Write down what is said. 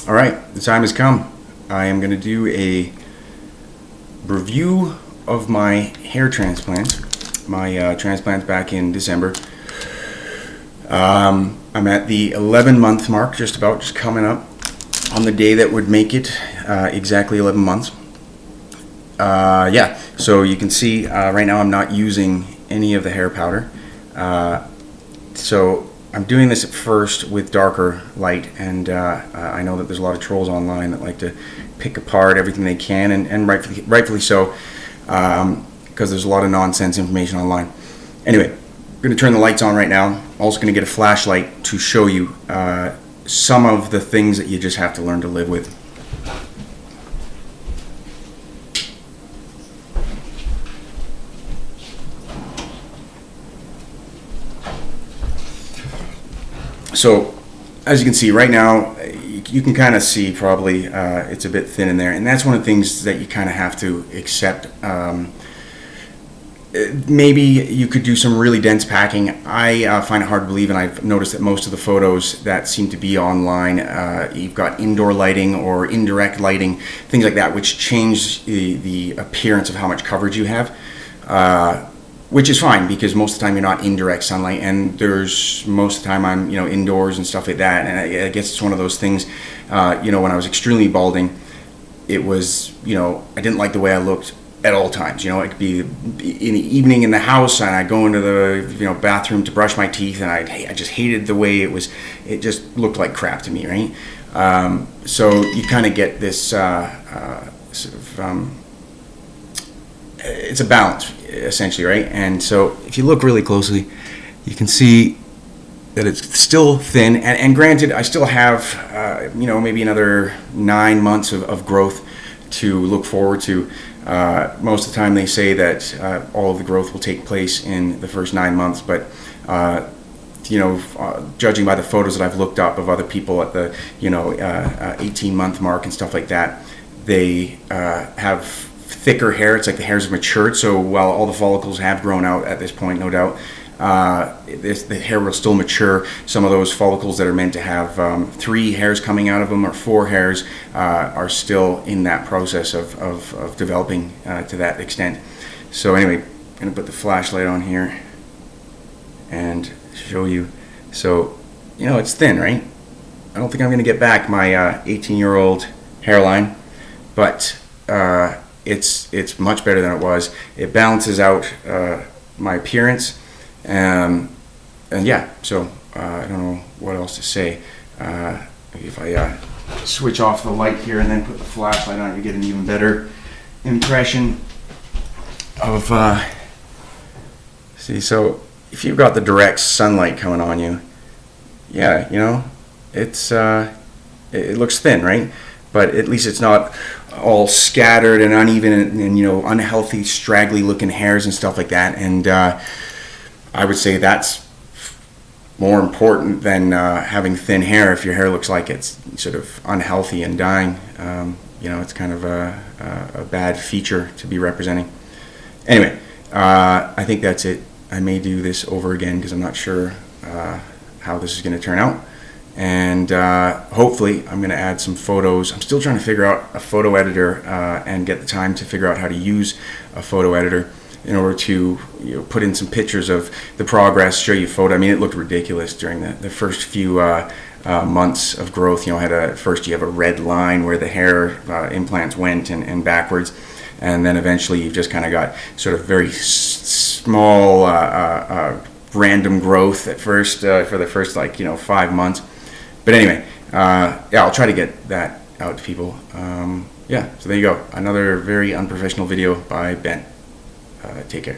All right, the time has come. I am going to do a review of my hair transplants. My transplants back in December. I'm at the 11-month mark, just coming up on the day that would make it exactly 11 months. Yeah, so you can see right now I'm not using any of the hair powder. So I'm doing this at first with darker light, and I know that there's a lot of trolls online that like to pick apart everything they can, and rightfully so, because there's a lot of nonsense information online. Anyway, I'm going to turn the lights on right now. I'm also going to get a flashlight to show you some of the things that you just have to learn to live with. So, as you can see right now, you can kind of see probably it's a bit thin in there, and that's one of the things that you kind of have to accept. Maybe you could do some really dense packing. I find it hard to believe, and I've noticed that most of the photos that seem to be online, you've got indoor lighting or indirect lighting, things like that, which change the appearance of how much coverage you have. Which is fine, because most of the time you're not in direct sunlight, and there's most of the time I'm indoors and stuff like that. And I guess it's one of those things. When I was extremely balding, it was I didn't like the way I looked at all times. It could be in the evening in the house, and I'd go into the bathroom to brush my teeth, and I just hated the way it was. It just looked like crap to me, right? So you kind of get this sort of it's a balance, essentially, right? And so if you look really closely, you can see that it's still thin, and granted, I still have maybe another 9 months of growth to look forward to. Most of the time they say that all of the growth will take place in the first 9 months, but judging by the photos that I've looked up of other people at the 18-month mark and stuff like that, they have thicker hair. It's like the hairs have matured, so while all the follicles have grown out at this point, no doubt, the hair will still mature. Some of those follicles that are meant to have 3 hairs coming out of them, or 4 hairs, are still in that process of developing to that extent. So anyway, I'm going to put the flashlight on here and show you. So it's thin, right? I don't think I'm going to get back my 18-year-old hairline, but it's much better than it was. It balances out my appearance, and yeah, so I don't know what else to say. If I switch off the light here and then put the flashlight on, you get an even better impression of see. So if you've got the direct sunlight coming on you, yeah, it looks thin, right? But at least it's not all scattered and uneven and unhealthy, straggly looking hairs and stuff like that. And I would say that's more important than having thin hair. If your hair looks like it's sort of unhealthy and dying, it's kind of a bad feature to be representing. Anyway, I think that's it. I may do this over again because I'm not sure how this is going to turn out. And hopefully I'm going to add some photos. I'm still trying to figure out a photo editor and get the time to figure out how to use a photo editor in order to put in some pictures of the progress, show you photo. I mean, it looked ridiculous during the first few months of growth. First you have a red line where the hair implants went and backwards, and then eventually you've just kind of got sort of very small random growth at first for the first 5 months. But anyway, I'll try to get that out to people. So there you go. Another very unprofessional video by Ben. Take care.